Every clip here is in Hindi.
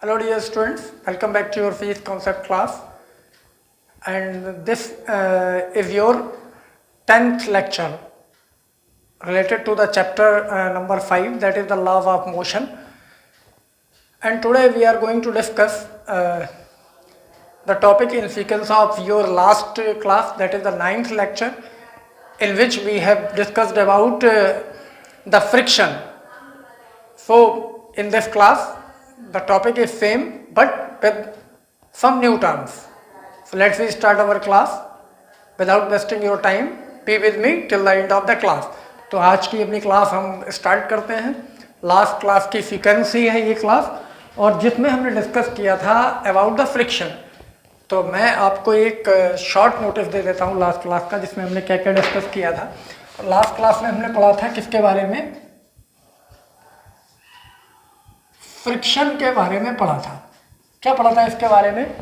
Hello dear students, welcome back to your physics concept class, and this is your 10th lecture related to the chapter number 5, that is the law of motion. And today we are going to discuss the topic in sequence of your last class, that is the 9th lecture, in which we have discussed about the friction. So in this class the topic is same but with some new terms. So let's start our class without wasting your time. Be with me till the end of the class. तो आज की अपनी क्लास हम स्टार्ट करते हैं. लास्ट क्लास की सीक्वेंस ही है ये क्लास, और जिसमें हमने डिस्कस किया था अबाउट द फ्रिक्शन. तो मैं आपको एक शॉर्ट नोटिस दे देता हूँ लास्ट क्लास का, जिसमें हमने क्या क्या डिस्कस किया था. लास्ट क्लास में हमने पढ़ा था किसके बारे में, फ्रिक्शन के बारे में पढ़ा था. क्या पढ़ा था इसके बारे में?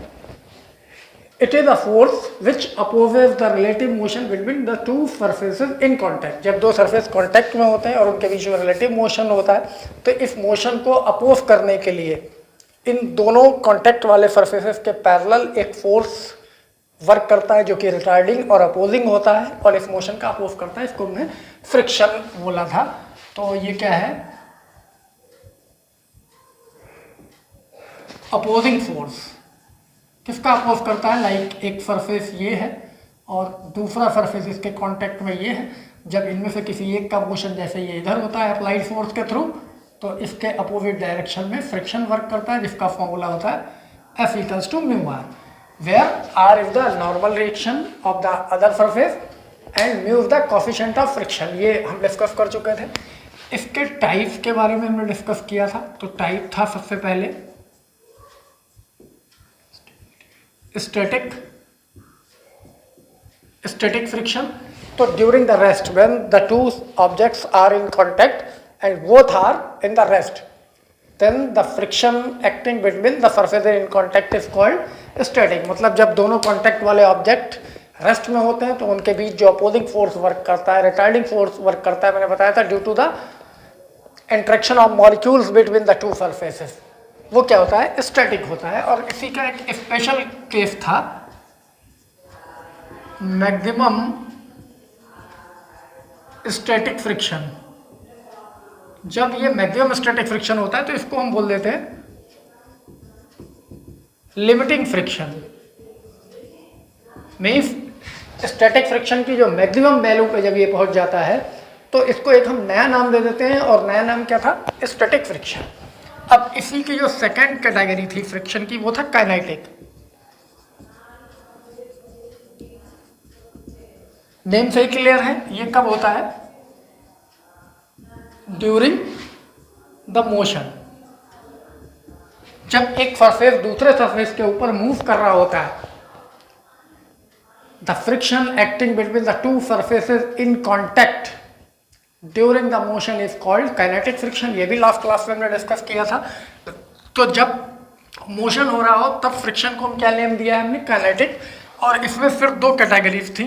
It is a force which opposes the relative motion between the two surfaces in contact. जब दो सरफेस कॉन्टैक्ट में होते हैं और उनके बीच में रिलेटिव मोशन होता है, तो इस मोशन को अपोज करने के लिए इन दोनों कॉन्टैक्ट वाले सरफेसेस के पैरेलल एक फोर्स वर्क करता है जो कि रिटार्डिंग और अपोजिंग होता है, और इस मोशन का अपोज करता है. इसको हमने फ्रिक्शन बोला था. तो ये क्या है? Opposing force. किसका अपोज करता है? लाइक एक सरफेस ये है और दूसरा सरफेस इसके कांटेक्ट में ये है. जब इनमें से किसी एक का मोशन जैसे ये इधर होता है अप्लाइड फोर्स के थ्रू, तो इसके अपोजिट डायरेक्शन में फ्रिक्शन वर्क करता है, जिसका फॉर्मूला होता है F equals to mu R, where R is the normal reaction of the other surface and mu is the coefficient of friction. ये हम डिस्कस कर चुके थे. इसके टाइप्स के बारे में हमने डिस्कस किया था. तो टाइप था सबसे पहले static friction. So during the rest, when the two objects are in contact and both are in the rest, then the friction acting between the surfaces in contact is called static. मतलब जब दोनों contact वाले object रेस्ट में होते हैं तो उनके बीच जो अपोजिंग फोर्स वर्क करता है, रिटार्डिंग फोर्स वर्क करता है, मैंने बताया था due to the interaction of molecules between the two surfaces, वो क्या होता है? स्टैटिक होता है. और इसी का एक स्पेशल केस था मैक्सिमम स्टैटिक फ्रिक्शन. जब ये मैक्सिमम स्टैटिक फ्रिक्शन होता है तो इसको हम बोल देते हैं limiting friction. Means static friction की जो मैक्सिमम वैल्यू पे जब ये पहुंच जाता है तो इसको एक हम नया नाम दे देते हैं, और नया नाम क्या था? Static friction. अब इसी की जो सेकेंड कैटेगरी थी फ्रिक्शन की, वो था काइनेटिक. नेम से ही क्लियर है. ये कब होता है? During the motion. जब एक सरफेस दूसरे सरफेस के ऊपर मूव कर रहा होता है, the friction acting between the two surfaces in contact during the motion is called kinetic friction. ये भी लास्ट क्लास में हमने डिस्कस किया था. तो जब मोशन हो रहा हो तब फ्रिक्शन को हम क्या नेम दिया है? हमने काइनेटिक. और इसमें फिर दो कैटेगरीज थी.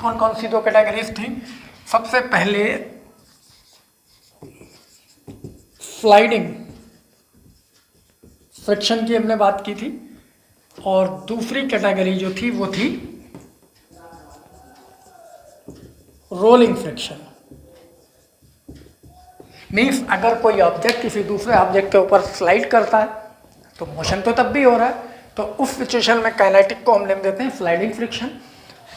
कौन कौन सी दो कैटेगरीज थी? सबसे पहले स्लाइडिंग फ्रिक्शन की हमने बात की थी, और दूसरी कैटेगरी जो थी वो थी रोलिंग फ्रिक्शन. मीन्स अगर कोई ऑब्जेक्ट किसी दूसरे ऑब्जेक्ट के ऊपर स्लाइड करता है तो मोशन तो तब भी हो रहा है, तो उस सिचुएशन में काइनेटिक को हम नेम देते हैं स्लाइडिंग फ्रिक्शन.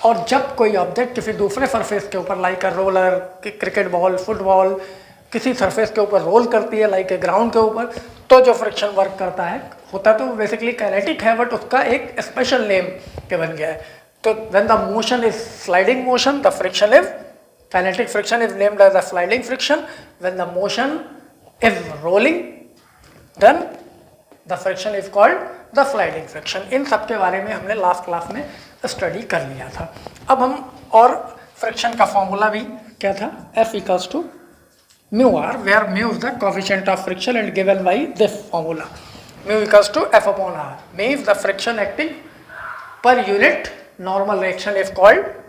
और जब कोई ऑब्जेक्ट किसी दूसरे सरफेस के ऊपर like a roller, cricket ball, football किसी सरफेस के ऊपर रोल करती है लाइक ए ग्राउंड के ऊपर, तो जो फ्रिक्शन वर्क करता है होता तो बेसिकली काइनेटिक है, बट उसका एक स्पेशल नेम के बन गया है. तो when the motion is sliding motion, the friction is kinetic friction is named as the sliding friction. When the motion is rolling, then the friction is called the sliding friction. इन सब के बारे में हमने लास्ट क्लास में स्टडी कर लिया था. अब हम और फ्रिक्शन का फॉर्मूला भी क्या था? F equals to mu r, where mu is the coefficient of friction and given by this formula. Mu equals to F upon r. Means the friction acting per unit normal reaction is called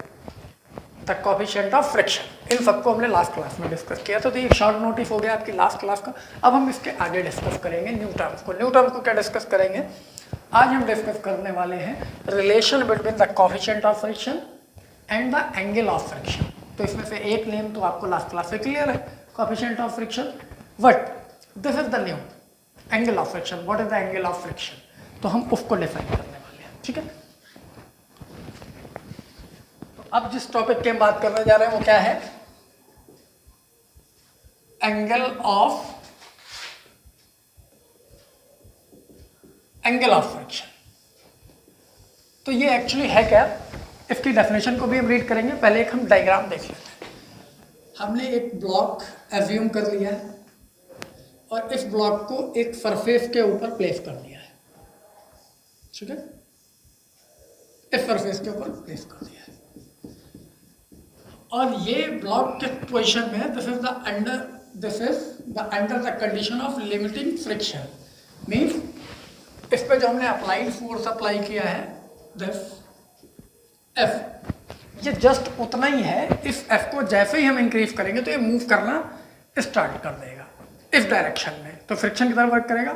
the coefficient of friction. इन सबको हमने लास्ट क्लास में डिस्कस किया था, तो ये शॉर्ट नोटिस हो गया आपकी लास्ट क्लास का। अब हम इसके आगे डिस्कस करेंगे न्यू टर्म्स को। न्यू टर्म्स को क्या डिस्कस करेंगे? आज हम डिस्कस करने वाले हैं relation between the coefficient of friction and the angle of friction. तो इसमें से एक नेम तो आपको लास्ट क्लास से क्लियर है, coefficient of friction, but this is the new angle of friction. What is the angle of friction? तो हम उसको डिफाइन करने वाले हैं, ठीक है। तो अब जिस टॉपिक की हम बात करने जा रहे हैं वो क्या है? Angle of friction. तो ये एक्चुअली है क्या, इसकी डेफिनेशन को भी हम रीड करेंगे। पहले एक हम डायग्राम देख लेते हैं। हमने एक ब्लॉक एज्यूम कर लिया है और इस ब्लॉक को एक सरफेस के ऊपर प्लेस कर दिया है, ठीक है। इस सरफेस के ऊपर प्लेस कर दिया है और ये ब्लॉक किस पोजीशन में है? This is the under the condition of limiting friction. Means इस पे जो हमने अप्लाइड फोर्स अप्लाई किया है दिस F, ये जस्ट उतना ही है। इस F को जैसे ही हम इंक्रीज करेंगे तो ये मूव करना स्टार्ट कर देगा इस डायरेक्शन में। तो फ्रिक्शन किधर वर्क करेगा?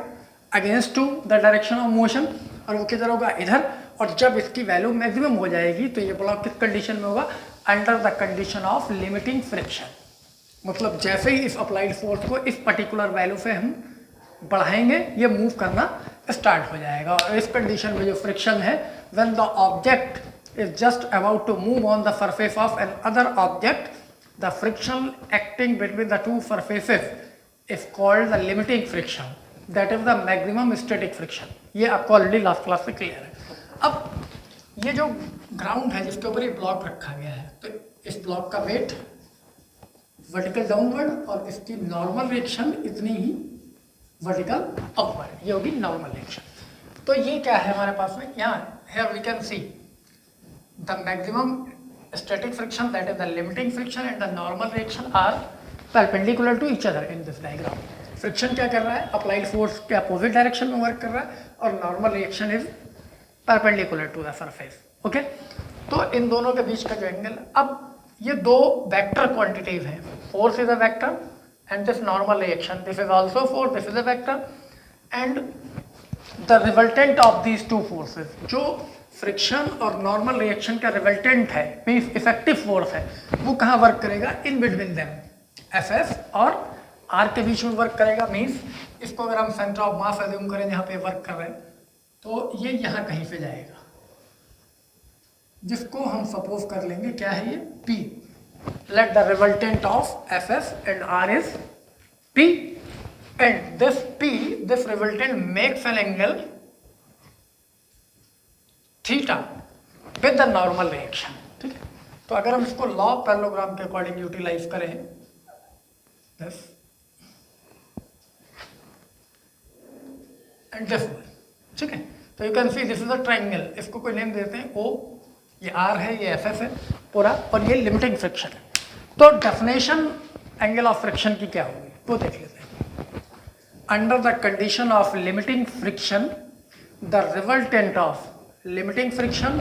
Against to the direction of motion, और वो किधर होगा? इधर। और जब इसकी वैल्यू मैक्सिमम हो जाएगी तो ये ब्लॉक किस कंडीशन में होगा? Under the condition of limiting friction. मतलब जैसे ही इस अप्लाइड फोर्स को इस पर्टिकुलर वैल्यू से हम बढ़ाएंगे ये मूव करना स्टार्ट हो जाएगा। और इस कंडीशन में जो फ्रिक्शन है, when the object is just about to move on the surface of another object, the friction acting between the two surfaces is called the limiting friction. That is the maximum static friction. ये आपको ऑलरेडी लास्ट क्लास से क्लियर है। अब ये जो ग्राउंड है जिसके ऊपर ये ब्लॉक रखा गया है, तो इस ब्लॉक का वेट वर्टिकल डाउनवर्ड और इसकी नॉर्मल रिएक्शन इतनी ही वर्टिकल अपवर्ड, ये होगी नॉर्मल रिएक्शन। तो ये क्या है हमारे पास में? यहाँ here we can see the maximum static friction, that is the limiting friction, and the normal reaction are perpendicular to each other in this diagram. Friction क्या कर रहा है? अप्लाइड फोर्स के अपोजिट डायरेक्शन में वर्क कर रहा है और normal reaction is perpendicular to the surface, okay. तो इन दोनों के बीच का जो एंगल, अब ये दो वेक्टर क्वांटिटीज हैं। Force is a vector and this normal reaction, this is also force, this is a vector, and the resultant of these two forces, जो फ्रिक्शन और नॉर्मल रिएक्शन का रिजल्टेंट है, मीन्स इफेक्टिव फोर्स है, वो कहाँ वर्क करेगा? इन बिटवीन देम, एफ और आर के बीच में वर्क करेगा। मीन्स इसको अगर हम सेंटर ऑफ मास अज्यूम करें जहाँ पे वर्क कर रहे हैं, तो ये यहाँ कहीं पे जाएगा, जिसको हम सपोज कर लेंगे क्या है? ये P। Let the resultant of F and R is P, and this P, this resultant makes an angle theta with the normal reaction, ठीक है। तो अगर हम इसको लॉ ऑफ पैरेललोग्राम के अकॉर्डिंग यूटिलाइज करें, दिस एंड दिस, ठीक है, तो you can see this is a triangle. इसको कोई नेम देते हैं O, ये R है, ये FF है पूरा, और ये लिमिटिंग फ्रिक्शन है। तो डेफिनेशन एंगल ऑफ फ्रिक्शन की क्या होगी वो देख लेते हैं। Under the condition of limiting friction, the resultant of limiting friction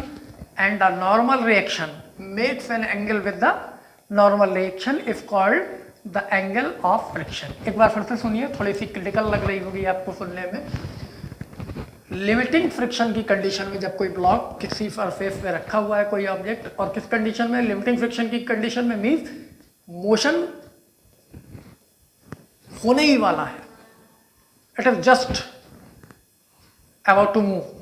and the normal reaction makes an angle with the normal reaction is called the angle of friction. एक बार फिर से सुनिए, थोड़ी सी क्रिटिकल लग रही होगी आपको सुनने में। लिमिटिंग फ्रिक्शन की कंडीशन में जब कोई ब्लॉक किसी सरफेस पे रखा हुआ है कोई ऑब्जेक्ट, और किस कंडीशन में? लिमिटिंग फ्रिक्शन की कंडीशन में, मीन्स मोशन होने ही वाला है, it is just about to move.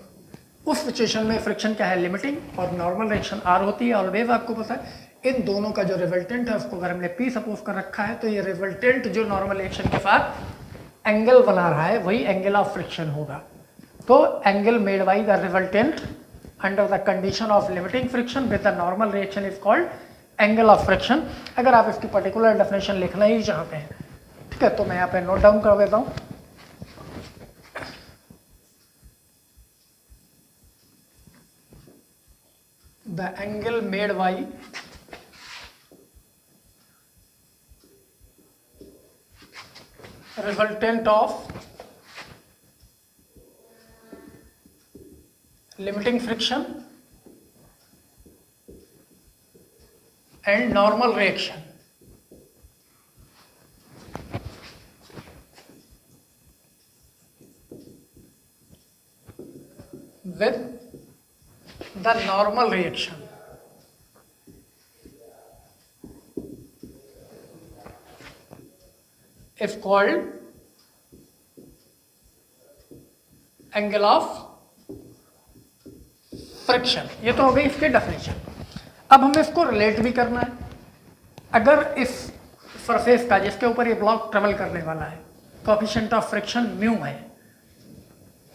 उस सिचुएशन में फ्रिक्शन क्या है? लिमिटिंग, और नॉर्मल रिएक्शन आर होती है। ऑलवेज आपको पता है इन दोनों का जो रिजल्टेंट है उसको अगर हमने P सपोज कर रखा है, तो ये रिजल्टेंट जो नॉर्मल रिएक्शन के साथ एंगल बना रहा है वही एंगल ऑफ फ्रिक्शन होगा। तो angle made by the resultant under the condition of limiting friction with the normal reaction is called angle of friction. अगर आप इसकी पर्टिकुलर डेफिनेशन लिखना ही चाहते हैं, ठीक है, तो मैं यहाँ पे नोट डाउन कर देता हूँ। The angle made by resultant of limiting friction and normal reaction with the normal reaction is called angle of friction. ये तो हो गई इसकी डेफिनेशन। अब हमें इसको रिलेट भी करना है। अगर इस सरफेस का जिसके ऊपर ये ब्लॉक ट्रेवल करने वाला है कोएफिशिएंट ऑफ फ्रिक्शन म्यू है,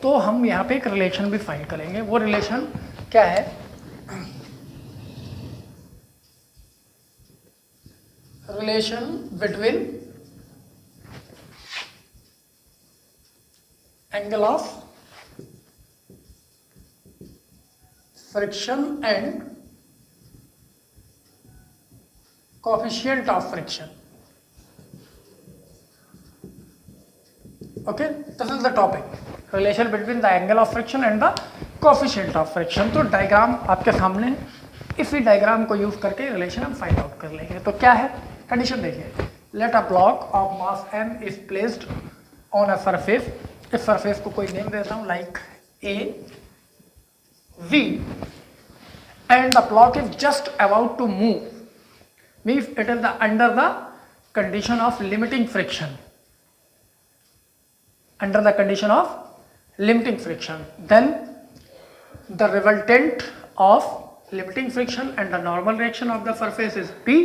तो हम यहाँ पे एक रिलेशन भी फाइंड करेंगे। वो रिलेशन क्या है? Relation between angle of friction and coefficient of friction. Okay, this is the topic, relation between the angle of friction and the coefficient of friction. तो डायग्राम आपके सामने है, इसी डायग्राम को यूज करके रिलेशन हम फाइंड आउट कर लेंगे। तो क्या है कंडीशन? देखिए, let a block of mass m is placed on a surface. इस सरफेस को कोई नेम देता हूँ like a V, and the block is just about to move, means it is under the condition of limiting friction. Under the condition of limiting friction, then the resultant of limiting friction and the normal reaction of the surface is P,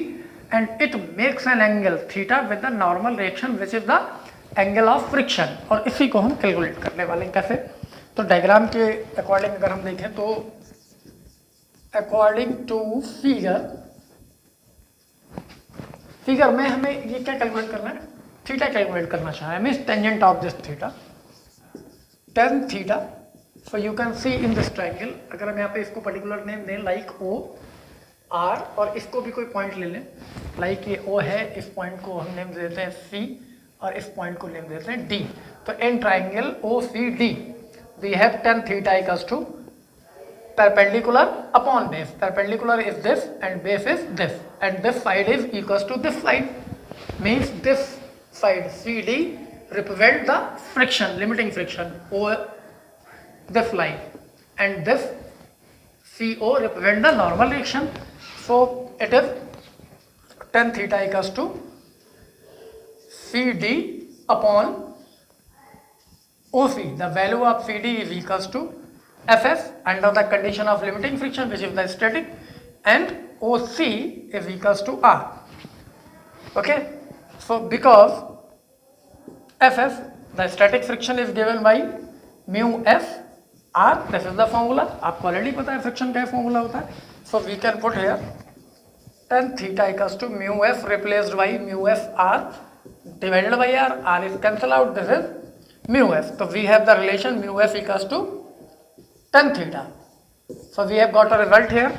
and it makes an angle theta with the normal reaction which is the angle of friction. और इसी को हम कैलकुलेट करने वाले हैं। कैसे? तो डायग्राम के अकॉर्डिंग अगर हम देखें तो अकॉर्डिंग टू फिगर में हमें ये क्या कैलकुलेट करना है? थीटा कैलकुलेट करना चाहे, means tangent of this theta, tan theta. So you can C in this triangle. अगर हम यहाँ पे इसको पर्टिकुलर नेम दें लाइक ओ आर, और इसको भी कोई पॉइंट ले लें लाइक ये ओ है, इस पॉइंट को हम नेम देते हैं सी और इस पॉइंट को नेम देते हैं डी। तो in triangle O C D we have tan theta equals to perpendicular upon base. Perpendicular is this and base is this, and this side is equals to this side, means this side CD represent the friction, limiting friction over this line, and this CO represent the normal reaction. So it is tan theta equals to CD upon OC. The value of CD is equals to FF under the condition of limiting friction, which is the static, and OC is equals to R. Okay, so because FF, the static friction, is given by mu F R, this is the formula. आपको ऑलरेडी पता है फ्रिक्शन का फॉर्मूला होता है। So we can put here tan theta equals to mu F replaced by mu F R divided by R. R is cancel out. This is mu f. So we have the relation mu f equals to tan theta. So we have got a result here.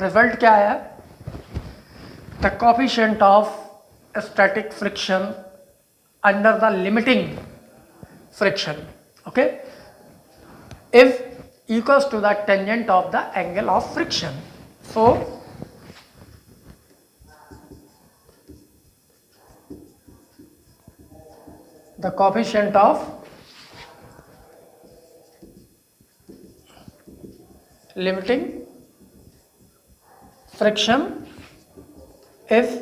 Result क्या है? The coefficient of static friction under the limiting friction, okay, is equals to the tangent of the angle of friction. So the coefficient of limiting friction is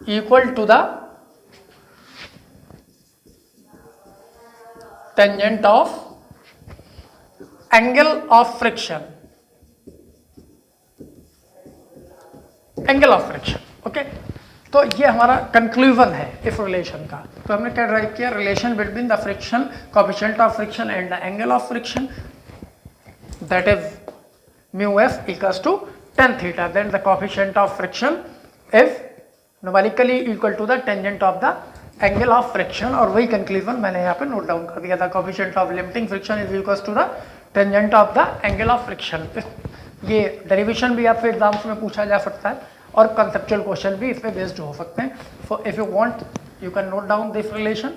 equal to the tangent of angle of friction. Angle of friction, okay. तो ये हमारा कंक्लूजन है इस रिलेशन का। तो हमने क्या ड्राइव किया? Relation between the friction, coefficient of friction and the angle of friction, that is mu F equals to tan theta. Then the coefficient of friction is numerically equal to the tangent of the angle of friction, और वही कंक्लूजन मैंने यहाँ पे नोट डाउन कर दिया था। Coefficient of limiting friction is equals to the tangent of the angle of friction. ये डेरिवेशन भी आपसे एग्जाम्स में पूछा जा सकता है और कंसेप्चुअल क्वेश्चन भी इस पे बेस्ड हो सकते हैं। So if you want you can note down this relation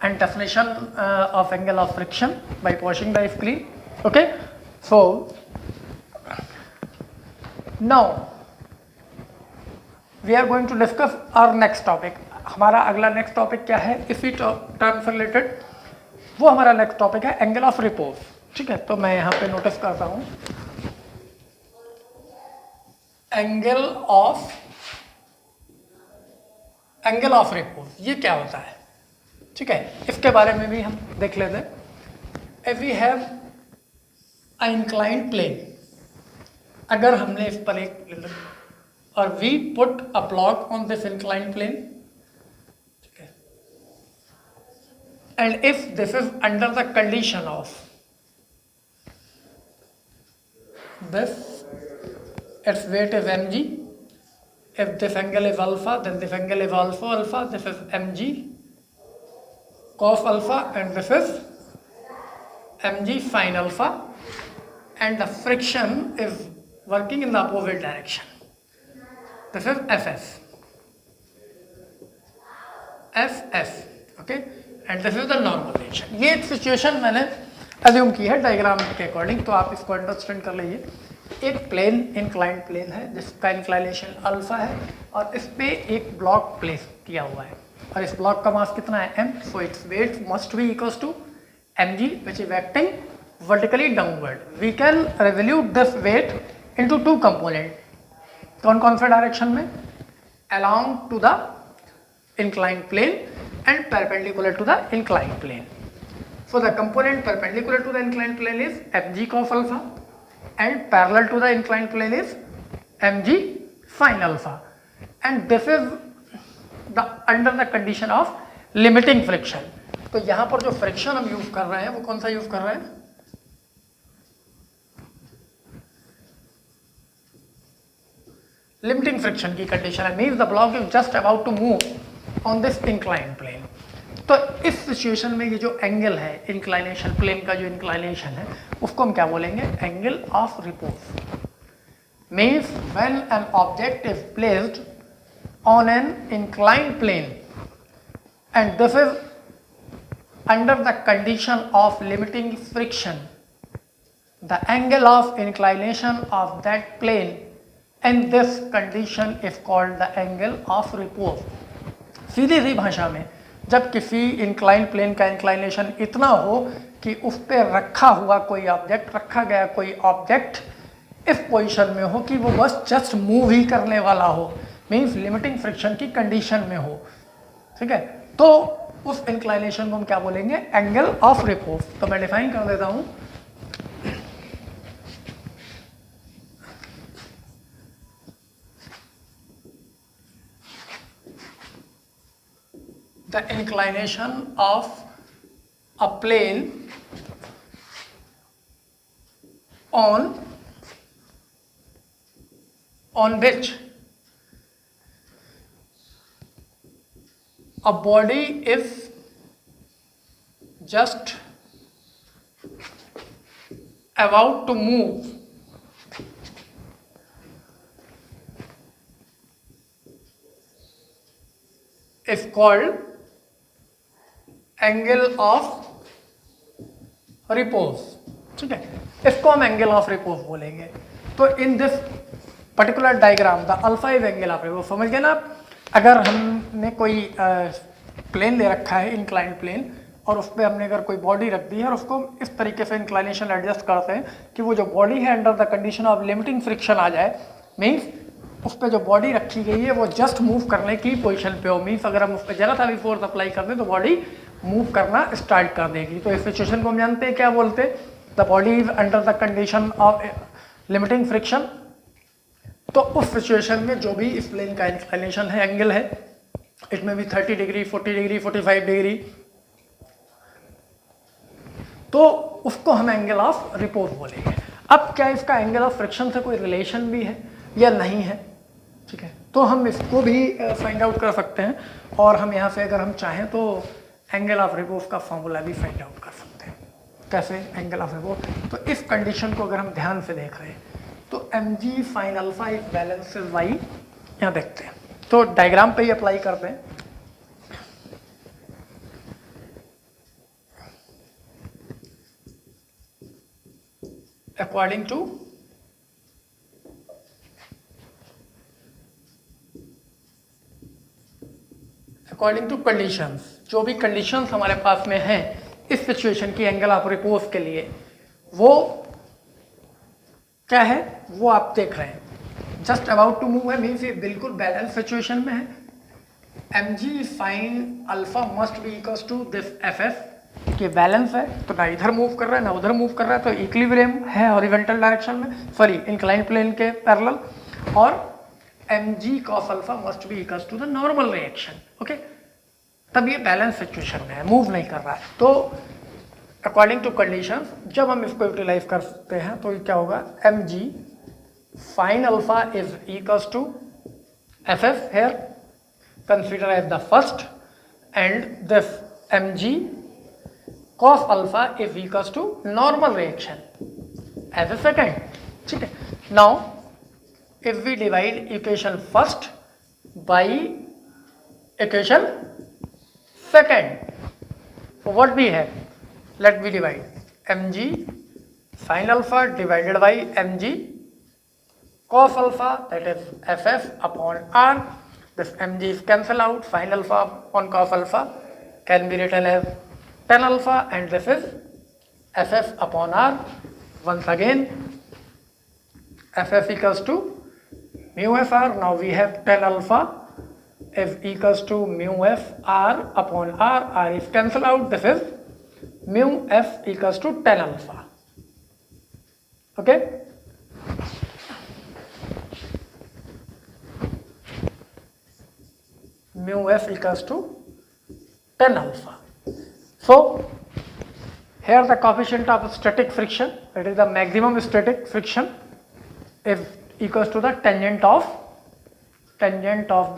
and definition of angle of friction by watching the screen, okay. So now we are going to discuss our next topic. हमारा अगला नेक्स्ट टॉपिक क्या है? इसी टर्म से रिलेटेड वो हमारा नेक्स्ट टॉपिक है एंगल ऑफ रिपोज। ठीक है, तो मैं यहाँ पे नोटिस करता हूँ एंगल ऑफ रिपोज ये क्या होता है। ठीक है, इसके बारे में भी हम देख लेते हैं। If we have a inclined plane, अगर हमने इस पर एक और we put a block on this inclined plane, ठीक है, and if this is under the condition of this, its weight is mg. If this angle is alpha, then this angle is also alpha. This is mg cos alpha, and this is mg sin alpha, and the friction is working in the opposite direction. This is fs, okay, and this is the normal direction. ये सिचुएशन मैंने अज्यूम की है डायग्राम के अकॉर्डिंग, तो आप इसको अंडरस्टैंड कर लीजिए। एक प्लेन इंक्लाइंड प्लेन है जिसका इंक्लाइनेशन अल्फा है और इस पे एक ब्लॉक प्लेस किया हुआ है और इस ब्लॉक का मास कितना है m, so its weight must be equals to mg which is acting vertically downward. We can revolute this weight into two component. कौन कौन से डायरेक्शन में? along to the inclined plane and perpendicular to the inclined plane. So the component perpendicular to the inclined plane is mg cos alpha and parallel to the inclined plane is mg sin alpha, and this is the under the condition of limiting friction. तो यहाँ पर जो फ्रिक्शन हम यूज कर रहे हैं वो कौन सा यूज कर रहे हैं? लिमिटिंग फ्रिक्शन की कंडीशन है, means the block is just about to move on this inclined plane. तो इस सिचुएशन में ये जो एंगल है इंक्लाइनेशन प्लेन का जो इंक्लाइनेशन है उसको हम क्या बोलेंगे? Angle of repose. Means when an object is placed on an inclined plane and this is under the condition of limiting friction, the angle of inclination of that plane in this condition is called the angle of repose. सीधी सी भाषा में जब किसी इंक्लाइन प्लेन का इंक्लाइनेशन इतना हो कि उस पर रखा हुआ कोई ऑब्जेक्ट, रखा गया कोई ऑब्जेक्ट इस पोजीशन में हो कि वो बस जस्ट मूव ही करने वाला हो, मीन्स लिमिटिंग फ्रिक्शन की कंडीशन में हो। ठीक है, तो उस इंक्लाइनेशन को हम क्या बोलेंगे? Angle of repose. तो मैं डिफाइन कर देता हूँ, the inclination of a plane on which a body is just about to move is called angle of repose. ठीक है, इसको हम एंगल ऑफ रिपोज बोलेंगे। तो in this particular diagram the alpha is angle of repose. समझ गए ना आप? अगर हमने कोई प्लेन ले रखा है इंक्लाइंड प्लेन और उस पर हमने अगर कोई बॉडी रख दी है और उसको इस तरीके से इंक्लाइनेशन एडजस्ट करते हैं कि वो जो बॉडी है under the condition of limiting friction आ जाए, मीन्स उस पर जो बॉडी रखी गई है वो जस्ट मूव करने की पोजीशन पे हो। मीन्स अगर हम उस पर जरा सा भी फोर्स अप्लाई कर दें तो बॉडी मूव करना स्टार्ट कर देगी। तो इस सिचुएशन को हम जानते हैं क्या बोलते हैं? The body is under the condition of limiting friction. तो उस सिचुएशन में जो भी इस प्लेन का इंक्लिनेशन है, एंगल है, इट में भी 30 डिग्री, 40 डिग्री, 45 डिग्री, तो उसको हम एंगल ऑफ रिपोज बोलेंगे। अब क्या इसका एंगल ऑफ फ्रिक्शन से कोई रिलेशन भी है या नहीं है? ठीक है, तो हम इसको भी फाइंड आउट कर सकते हैं और हम यहाँ से अगर हम चाहें तो एंगल ऑफ रिपोज का फॉर्मूला भी फाइंड आउट कर सकते हैं। कैसे एंगल ऑफ रिपोज? तो इस कंडीशन को अगर हम ध्यान से देख रहे हैं तो mg sin alpha is balance y, यहाँ देखते हैं तो डायग्राम पे ही अप्लाई करते हैं। अकॉर्डिंग टू कंडीशंस, जो भी कंडीशंस हमारे पास में हैं इस सिचुएशन की एंगल ऑफ रिपोज के लिए वो क्या है वो आप देख रहे हैं। जस्ट अबाउट टू मूव है मीन्स ये बिल्कुल बैलेंस सिचुएशन में है। M G sine alpha must be equals to this F F के बैलेंस है, तो ना इधर मूव कर रहा है ना उधर मूव कर रहा है, तो इक्विलिब्रियम है हॉरिजॉन्टल डायरेक्शन में, सॉरी इंक्लाइंड प्लेन के पैरेलल, और M G cos alpha must be equals to the normal reaction. Okay, तब ये बैलेंस सिचुएशन में है, मूव नहीं कर रहा है। तो अकॉर्डिंग टू कंडीशन जब हम इसको यूटिलाइज करते हैं तो ये क्या होगा, M G sine alpha is equals to F F here consider as the first and this M G cos alpha is equals to normal reaction as a second. ठीक है, now if we divide equation first by equation second, so what we have, let me divide mg sin alpha divided by mg cos alpha, that is ff upon r. This mg is cancel out, sin alpha upon cos alpha can be written as tan alpha, and this is ff upon r. Once again ff equals to mu f r. Now we have tan alpha is equals to mu f r upon r. R is cancel out, this is mu f equals to tan alpha. Okay, mu f equals to tan alpha. So here the coefficient of static friction, that is the maximum static friction, is equals to the tangent of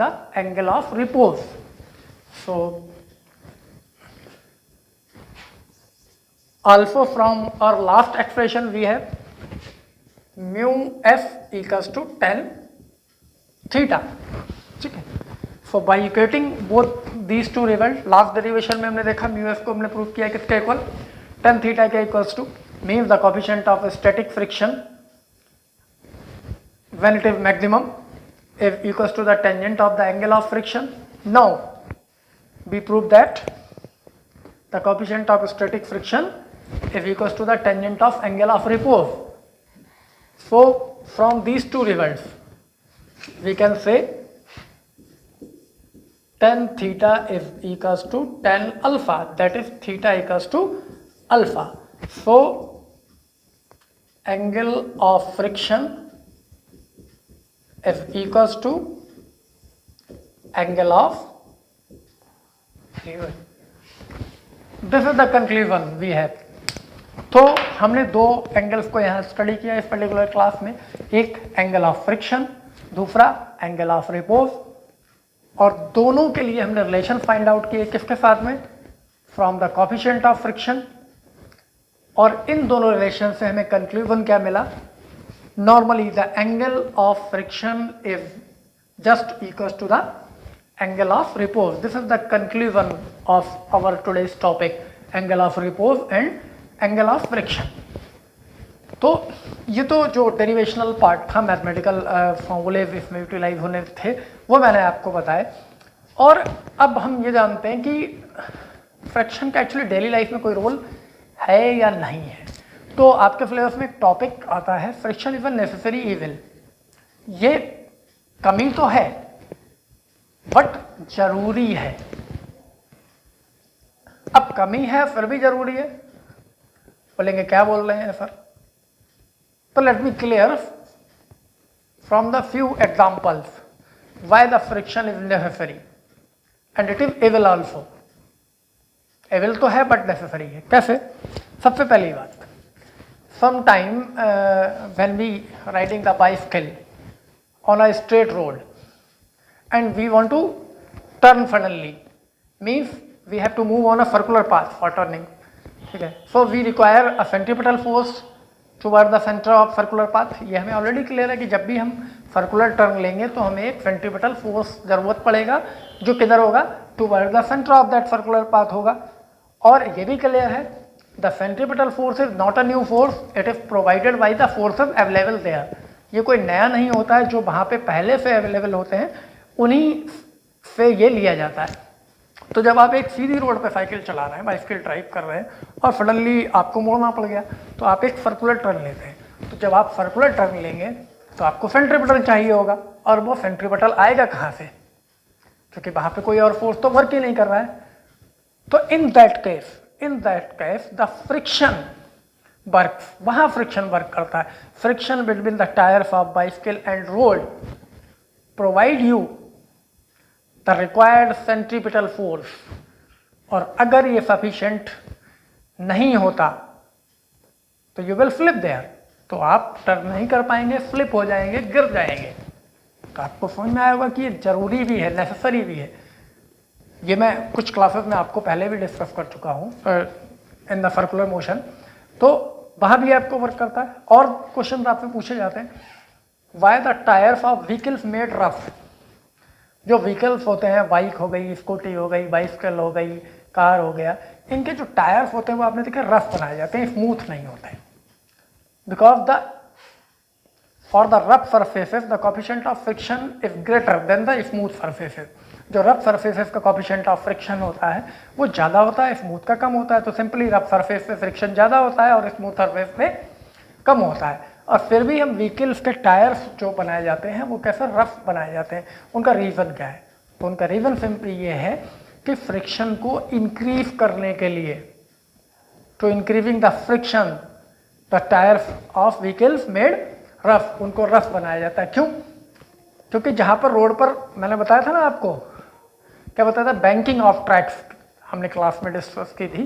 the angle of repose. So also from our last expression we have mu f equals to tan theta. ठीक है, so by equating both these two result, last derivation में हमने देखा म्यू एफ को हमने प्रूव किया किसके इक्वल, tan थीटा के equals two means the coefficient of static friction when it is maximum is equals to the tangent of the angle of friction. Now we prove that the coefficient of static friction is equals to the tangent of angle of repose. So from these two results we can say tan theta is equals to tan alpha, that is theta equals to alpha. So angle of friction is equals to angle of lever. This is the conclusion we have. तो हमने दो एंगल्स को यहाँ स्टडी किया इस पर्टिकुलर क्लास में, एक एंगल ऑफ फ्रिक्शन, दूसरा एंगल ऑफ रिपोज, और दोनों के लिए हमने रिलेशन फाइंड आउट किए किसके साथ में, from the coefficient of friction, और इन दोनों रिलेशन से हमें कंक्लूजन क्या मिला, normally the angle of friction is just equal to the angle of repose. This is the conclusion of our today's topic, angle of repose and angle of friction. तो ये तो जो डेरिवेशनल पार्ट था, मैथमेटिकल फॉर्मूले इसमें यूटिलाइज होने थे, वो मैंने आपको बताए. और अब हम ये जानते हैं कि फ्रिक्शन का एक्चुअली डेली लाइफ में कोई रोल है या नहीं है. तो आपके सिलेबस में एक टॉपिक आता है, friction is a necessary evil. ये कमी तो है बट जरूरी है. अब कमी है फिर भी जरूरी है, बोलेंगे क्या बोल रहे हैं sir. So let me clear from the few examples why the friction is necessary and it is evil also. Evil तो है but necessary है. कैसे? सबसे पहली बात, sometime when we riding the bicycle on a straight road and we want to turn suddenly, means we have to move on a circular path for turning. ठीक है, so we require a centripetal force toward the centre of circular path. ये हमें ऑलरेडी क्लियर है कि जब भी हम सर्कुलर टर्न लेंगे तो हमें एक सेंट्रीपिटल फोर्स ज़रूरत पड़ेगा जो किधर होगा, toward the centre of that circular path होगा. और ये भी क्लियर है the centripetal force is not a new force, it is provided by the forces available there. ये कोई नया नहीं होता है, जो वहाँ पे पहले से अवेलेबल होते हैं उन्हीं से ये लिया जाता है. तो जब आप एक सीधी रोड पे साइकिल चला रहे हैं, बाइसिकल ड्राइव कर रहे हैं और सडनली आपको मोड़ना पड़ गया, तो आप एक सर्कुलर टर्न लेते हैं। तो जब आप सर्कुलर टर्न लेंगे तो आपको सेंट्रीपिटल चाहिए होगा, और वो सेंट्रीपिटल आएगा कहाँ से, क्योंकि वहाँ पे कोई और फोर्स तो वर्क ही नहीं कर रहा है। तो in that case the friction work, वहाँ फ्रिक्शन वर्क करता है। Friction between the tyres of bicycle and road provide you the required centripetal force. और अगर ये सफिशिएंट नहीं होता तो यू विल फ्लिप देयर, तो आप टर्न नहीं कर पाएंगे, फ्लिप हो जाएंगे, गिर जाएंगे। तो आपको समझ में आएगा कि ये जरूरी भी है, नेसेसरी भी है। ये मैं कुछ क्लासेस में आपको पहले भी डिस्कस कर चुका हूँ इन द सर्कुलर मोशन, तो वहाँ भी आपको वर्क करता है। और क्वेश्चन आपसे पूछे जाते हैं, why the tyres of vehicles made rough. जो व्हीकल्स होते हैं, बाइक हो गई, स्कूटी हो गई, बाइसिकल हो गई, कार हो गया, इनके जो टायर्स होते हैं वो आपने देखा रफ बनाए जाते हैं, स्मूथ नहीं होते हैं। Because for the rough surfaces the coefficient of friction is greater than the smooth surfaces. जो रफ सर्फेसेस का कोएफिशिएंट ऑफ फ्रिक्शन होता है वो ज़्यादा होता है, स्मूथ का कम होता है। तो सिंपली रफ सरफेस पे फ्रिक्शन ज़्यादा होता है और स्मूथ सरफेस पे कम होता है। और फिर भी हम व्हीकल्स के टायर्स जो बनाए जाते हैं वो कैसे रफ बनाए जाते हैं, उनका रीज़न क्या है? तो उनका रीज़न सिंपली ये है कि फ्रिक्शन को इंक्रीज करने के लिए, to increasing the friction the tyres of vehicles made rough, उनको रफ बनाया जाता है। क्यों? क्योंकि जहाँ पर रोड पर, मैंने बताया था ना आपको, क्या बताया था, बैंकिंग ऑफ ट्रैक्स हमने क्लास में डिस्कस की थी।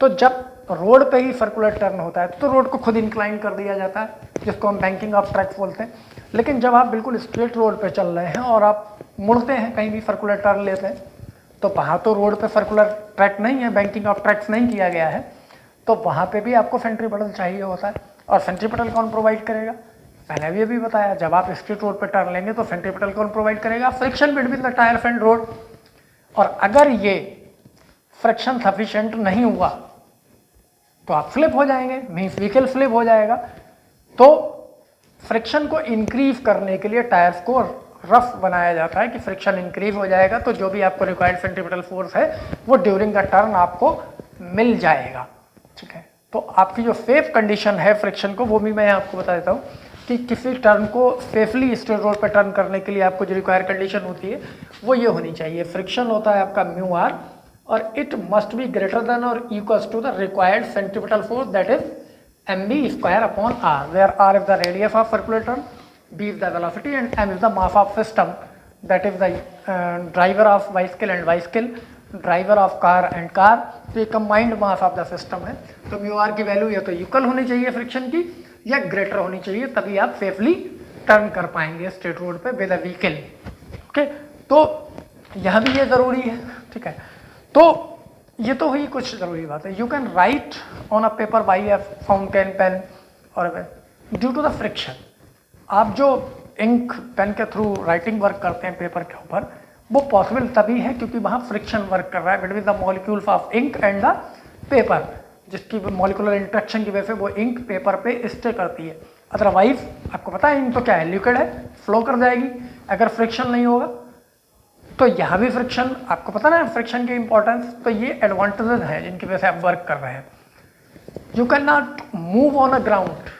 तो जब रोड पे ही सर्कुलर टर्न होता है तो रोड को खुद इंक्लाइन कर दिया जाता है, जिसको हम बैंकिंग ऑफ ट्रैक्स बोलते हैं। लेकिन जब आप बिल्कुल स्ट्रेट रोड पे चल रहे हैं और आप मुड़ते हैं, कहीं भी सर्कुलर टर्न लेते हैं, तो वहाँ तो रोड पे सर्कुलर ट्रैक नहीं है, बैंकिंग ऑफ ट्रैक्स नहीं किया गया है, तो वहाँ पे भी आपको सेंट्रीपिटल चाहिए होता है। और सेंट्रीपिटल कौन प्रोवाइड करेगा? मैंने भी अभी बताया, जब आप स्ट्रेट रोड पे टर्न लेंगे तो सेंट्रीपिटल कौन प्रोवाइड करेगा? Friction between the tyres and road. और अगर ये फ्रिक्शन सफिशिएंट नहीं हुआ तो आप फ्लिप हो जाएंगे, मीन्स व्हीकल फ्लिप हो जाएगा। तो फ्रिक्शन को इंक्रीज करने के लिए टायर्स को रफ बनाया जाता है कि फ्रिक्शन इंक्रीज हो जाएगा तो जो भी आपको रिक्वायर्ड सेंट्रीपिटल फोर्स है वो ड्यूरिंग द टर्न आपको मिल जाएगा। ठीक है, तो आपकी जो सेफ कंडीशन है फ्रिक्शन को, वो भी मैं आपको बता देता हूँ कि किसी टर्न को सेफली स्ट्रेट रोड पर टर्न करने के लिए आपको जो रिक्वायर्ड कंडीशन होती है वो ये होनी चाहिए। फ्रिक्शन होता है आपका म्यू आर और it must be greater than और equals to the required centripetal force, that is mb square upon r, where r is the radius of circular turn, b is the velocity and m is the mass of system, that is the driver of bicycle and bicycle, driver of car and car। तो ये combined mass of the system है। तो म्यू आर की वैल्यू या तो इक्वल होनी चाहिए फ्रिक्शन की या ग्रेटर होनी चाहिए, तभी आप सेफली टर्न कर पाएंगे स्ट्रेट रोड पे विद अ व्हीकल। ओके, तो यहाँ भी ये ज़रूरी है। ठीक है, तो ये तो हुई कुछ ज़रूरी बात है। You can write on a paper by a fountain pen और ड्यू टू द फ्रिक्शन। आप जो इंक पेन के थ्रू राइटिंग वर्क करते हैं पेपर के ऊपर, वो पॉसिबल तभी है क्योंकि वहाँ फ्रिक्शन वर्क कर रहा है between the molecules of ink and the paper, जिसकी मॉलिकुलर इंट्रैक्शन की वजह से वो इंक पेपर पे स्टे करती है। अदरवाइज आपको पता है इंक तो क्या है, लिक्विड है, फ्लो कर जाएगी अगर फ्रिक्शन नहीं होगा। तो यहाँ भी फ्रिक्शन, आपको पता ना फ्रिक्शन की इंपॉर्टेंस, तो ये एडवांटेजेस हैं जिनकी वजह से आप वर्क कर रहे हैं। You can not move on a ground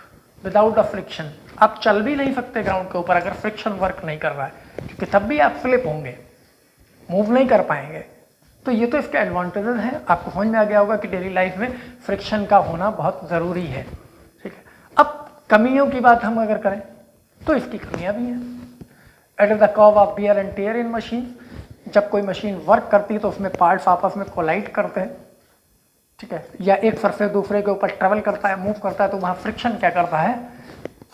without a friction. आप चल भी नहीं सकते ग्राउंड के ऊपर अगर फ्रिक्शन वर्क नहीं कर रहा है, क्योंकि तब भी आप स्लिप होंगे, मूव नहीं कर पाएंगे। तो ये तो इसके एडवांटेजेस हैं। आपको समझ में आ गया होगा कि डेली लाइफ में फ्रिक्शन का होना बहुत ज़रूरी है। ठीक है, अब कमियों की बात हम अगर करें तो इसकी कमियां भी हैं। It is the cause of wear and tear in machine. जब कोई मशीन वर्क करती है तो उसमें पार्ट्स आपस में कोलाइड करते हैं, ठीक है, या एक सरफेस दूसरे के ऊपर ट्रेवल करता है, मूव करता है, तो वहाँ फ्रिक्शन क्या करता है,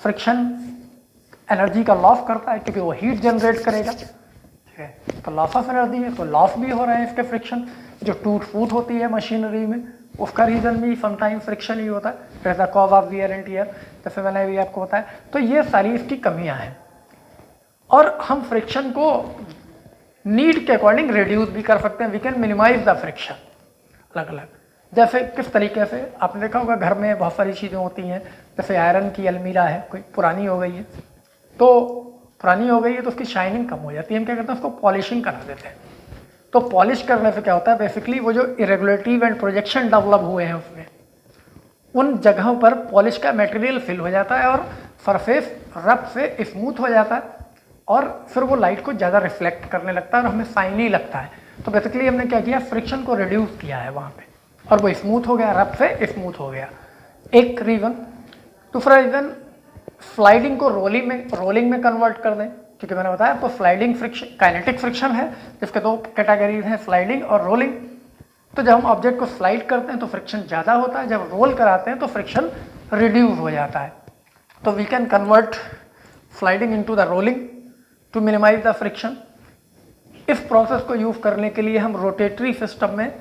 फ्रिक्शन एनर्जी का लॉस करता है क्योंकि वो हीट जनरेट करेगा। ठीक है, तो लॉस ऑफ एनर्जी है, तो लॉस भी हो रहा है इसके फ्रिक्शन। जो टूट फूट होती है मशीनरी में उसका रीज़न भी समटाइम फ्रिक्शन ही होता है, the cause of wear and tear, जैसे मैंने भी आपको बताया। तो ये सारी इसकी कमियाँ हैं और हम फ्रिक्शन को नीड के अकॉर्डिंग रिड्यूस भी कर सकते हैं। We can minimise the friction अलग अलग। जैसे किस तरीके से, आपने देखा होगा घर में बहुत सारी चीज़ें होती हैं, जैसे आयरन की अलमीरा है, कोई पुरानी हो गई है, तो पुरानी हो गई है तो उसकी शाइनिंग कम हो जाती है, हम क्या करते हैं उसको पॉलिशिंग करा देते हैं। तो पॉलिश करने से क्या होता है, बेसिकली वो जो इरेगुलरिटी एंड प्रोजेक्शन डेवलप हुए हैं उसमें, उन जगहों पर पॉलिश का मटेरियल फिल हो जाता है और सरफेस रफ से स्मूथ हो जाता है और फिर वो लाइट को ज़्यादा रिफ्लेक्ट करने लगता है और हमें शाइनी लगता है। तो बेसिकली हमने क्या किया, फ्रिक्शन को रिड्यूस किया है वहाँ पे और वो स्मूथ हो गया, रफ से स्मूथ हो गया, एक रीज़न। दूसरा रीज़न, स्लाइडिंग को रोलिंग में कन्वर्ट कर दें, क्योंकि मैंने बताया आपको स्लाइडिंग फ्रिक्शन, काइनेटिक फ्रिक्शन है जिसके दो कैटेगरीज हैं, स्लाइडिंग और रोलिंग। तो जब हम ऑब्जेक्ट को स्लाइड करते हैं तो फ्रिक्शन ज़्यादा होता है, जब रोल कराते हैं तो फ्रिक्शन रिड्यूस हो जाता है। तो we can convert sliding into the rolling to minimise the friction. इस प्रोसेस को यूज़ करने के लिए हम रोटेटरी सिस्टम में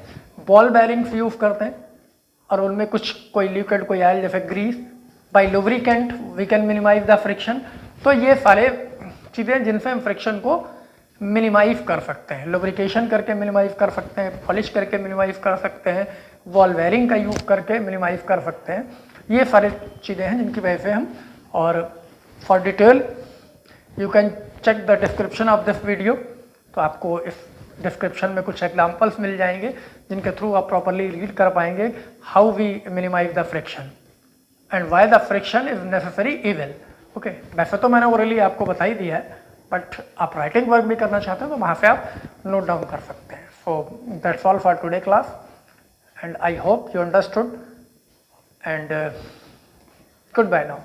बॉल बेयरिंग्स यूज़ करते हैं और उनमें कोई लिक्विड, कोई ऑयल जैसे grease, by lubricant we can minimise the friction. तो ये सारे चीज़ें जिनसे हम फ्रिक्शन को मिनिमाइज कर सकते हैं, लुब्रिकेशन करके मिनिमाइज कर सकते हैं, पॉलिश करके मिनिमाइज कर सकते हैं, बॉल बेयरिंग का यूज़ करके मिनिमाइज कर सकते हैं। ये सारी चीज़ें हैं जिनकी वजह से हम, और for detail you can check the description of this video. तो आपको इस डिस्क्रिप्शन में कुछ एग्जाम्पल्स मिल जाएंगे जिनके थ्रू आप प्रॉपरली रीड कर पाएंगे how we minimise the friction and why the friction is necessary evil. Okay, वैसे तो मैंने ओरली आपको बता ही दिया है, बट आप राइटिंग वर्क भी करना चाहते हैं तो वहाँ से आप नोट डाउन कर सकते हैं। So that's all for today class and I hope you understood and good bye now.